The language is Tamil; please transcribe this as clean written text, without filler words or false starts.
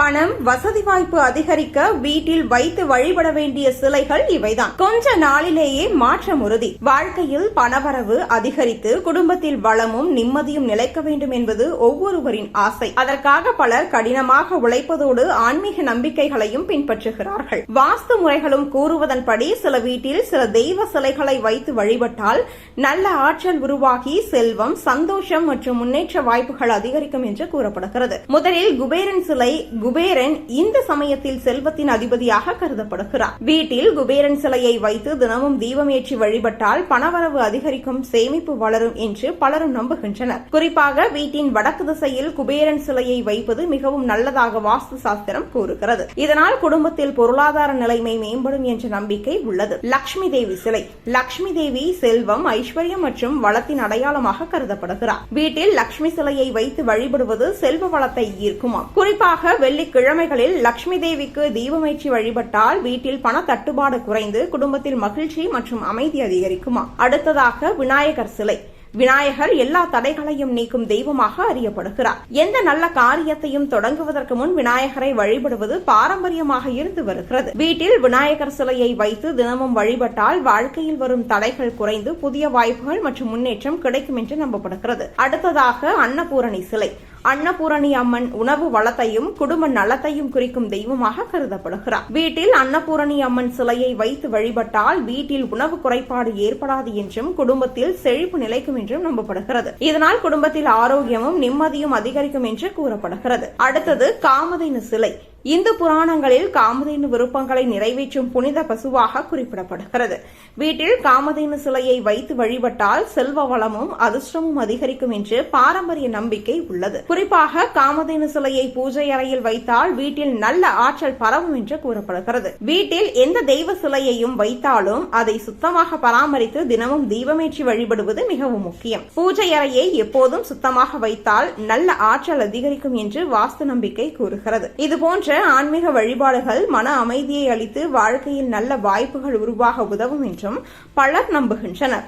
பணம், வசதி வாய்ப்பு அதிகரிக்க வீட்டில் வைத்து வழிபட வேண்டிய சிலைகள் இவைதான். கொஞ்ச நாளிலேயே மாற்றம் உறுதி. வாழ்க்கையில் பணவரவு அதிகரித்து குடும்பத்தில் வளமும் நிம்மதியும் நிலைக்க வேண்டும் என்பது ஒவ்வொருவரின் ஆசை. அதற்காக பலர் கடினமாக உழைப்பதோடு ஆன்மீக நம்பிக்கைகளையும் பின்பற்றுகிறார்கள். வாஸ்து முறைகளும் கூறுவதன்படி சில வீட்டில் சில தெய்வ சிலைகளை வைத்து வழிபட்டால் நல்ல ஆற்றல் உருவாகி செல்வம், சந்தோஷம் மற்றும் முன்னேற்ற வாய்ப்புகள் அதிகரிக்கும் என்று கூறப்படுகிறது. முதலில் குபேரன் சிலை. குபேரன் இந்த சமயத்தில் செல்வத்தின் அதிபதியாக கருதப்படுகிறார். வீட்டில் குபேரன் சிலையை வைத்து தினமும் தீபம் ஏற்றி வழிபட்டால் பணவரவு அதிகரிக்கும், சேமிப்பு வளரும் என்று பலரும் நம்புகின்றனர். குறிப்பாக வீட்டின் வடக்கு திசையில் குபேரன் சிலையை வைப்பது மிகவும் நல்லதாக வாஸ்து சாஸ்திரம் கூறுகிறது. இதனால் குடும்பத்தில் பொருளாதார நிலைமை மேம்படும் என்ற நம்பிக்கை உள்ளது. லட்சுமி தேவி சிலை. லட்சுமி தேவி செல்வம், ஐஸ்வர்யம் மற்றும் வளத்தின் அடையாளமாக கருதப்படுகிறார். வீட்டில் லட்சுமி சிலையை வைத்து வழிபடுவது செல்வ வளத்தை ஈர்க்குமாம். குறிப்பாக வெள்ளிக்கிழமைகளில் லட்சுமி தேவிக்கு தீபமேற்றி வழிபட்டால் வீட்டில் பண தட்டுப்பாடு குறைந்து குடும்பத்தில் மகிழ்ச்சி மற்றும் அமைதி அதிகரிக்குமா. அடுத்ததாக விநாயகர் சிலை. விநாயகர் எல்லா தடைகளையும் நீக்கும் தெய்வமாக அறியப்படுகிறார். எந்த நல்ல காரியத்தையும் தொடங்குவதற்கு முன் விநாயகரை வழிபடுவது பாரம்பரியமாக இருந்து வருகிறது. வீட்டில் விநாயகர் சிலையை வைத்து தினமும் வழிபட்டால் வாழ்க்கையில் வரும் தடைகள் குறைந்து புதிய வாய்ப்புகள் மற்றும் முன்னேற்றம் கிடைக்கும் என்று நம்பப்படுகிறது. அடுத்ததாக அன்னபூரணி சிலை. அன்னபூரணி அம்மன் உணவு வளத்தையும் குடும்ப நலத்தையும் குறிக்கும் தெய்வமாக கருதப்படுகிறார். வீட்டில் அன்னபூரணி அம்மன் சிலையை வைத்து வழிபட்டால் வீட்டில் உணவு குறைபாடு ஏற்படாது என்றும் குடும்பத்தில் செழிப்பு நிலைக்கும் என்றும் நம்பப்படுகிறது. இதனால் குடும்பத்தில் ஆரோக்கியமும் நிம்மதியும் அதிகரிக்கும் என்று கூறப்படுகிறது. அடுத்தது காமதேனு சிலை. இந்து புராணங்களில் காமதேனு விருப்பங்களை நிறைவேற்றும் புனித பசுவாக குறிப்பிடப்படுகிறது. வீட்டில் காமதேனு சிலையை வைத்து வழிபட்டால் செல்வ வளமும் அதிர்ஷ்டமும் அதிகரிக்கும் என்று பாரம்பரிய நம்பிக்கை உள்ளது. குறிப்பாக காமதேனு சிலையை பூஜை அறையில் வைத்தால் வீட்டில் நல்ல ஆற்றல் பரவும் என்று கூறப்படுகிறது. வீட்டில் எந்த தெய்வ சிலையையும் வைத்தாலும் அதை சுத்தமாக பராமரித்து தினமும் தீபமேற்றி வழிபடுவது மிகவும் முக்கியம். பூஜை அறையை எப்போதும் சுத்தமாக வைத்தால் நல்ல ஆற்றல் அதிகரிக்கும் என்று வாஸ்து நம்பிக்கை கூறுகிறது. இதுபோன்ற ஆன்மீக வழிபாடுகள் மன அமைதியை அளித்து வாழ்க்கையில் நல்ல வாய்ப்புகள் உருவாக உதவும் என்றும் பலர் நம்புகின்றனர்.